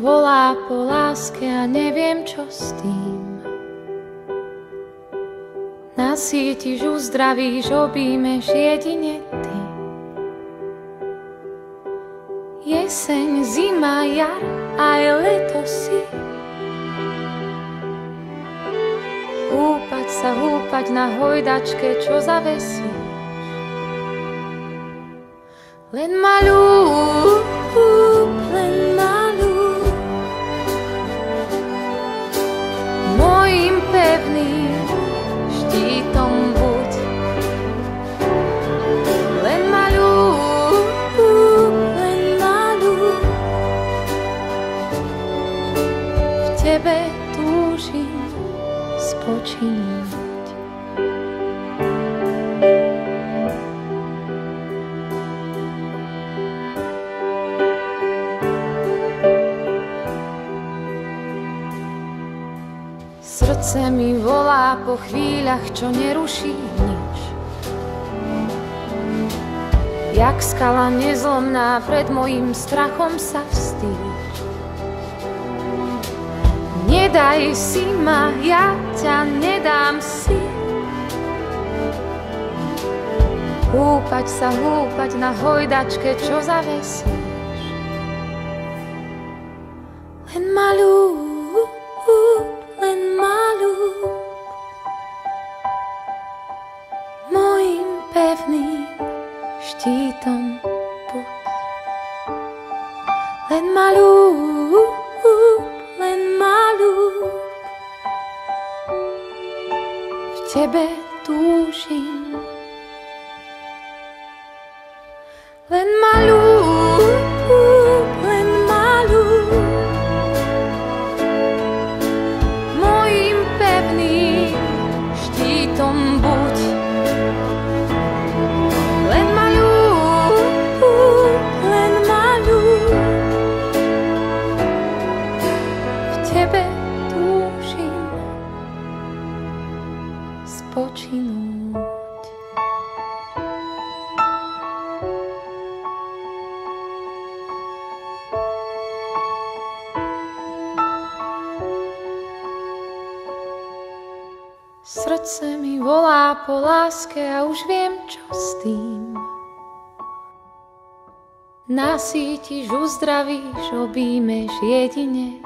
volá po láske a neviem, čo s tým. Nasítiš, uzdravíš, objímeš jedine ty. Jeseň, zima, jar, aj leto si. Húpať na hojdačke, čo zavesí. Len ma ľúb, len ma ľúb. Mojím pevným štítom buď. Len ma ľúb, len ma ľúb. V tebe túžim spočinúť. Srdce mi volá po chvíľach, čo neruší nič. Jak skala nezlomná, pred mojím strachom sa vstýč. Nedaj si ma, ja ťa nedám si. Húpať na hojdačke, čo zavesíš. Len ma ľúb, len ma ľúb. Mojím pevným štítom buď. Len ma ľúb, len ma ľúb. V tebe túžim. Len ma ľúb, len ma ľúb. Mojím pevným štítom buď. Len ma ľúb, len ma ľúb. V tebe túžim spočinúť. Srdce mi volá po láske a už viem, čo s tým. Nasítiš, uzdravíš, objímeš jedine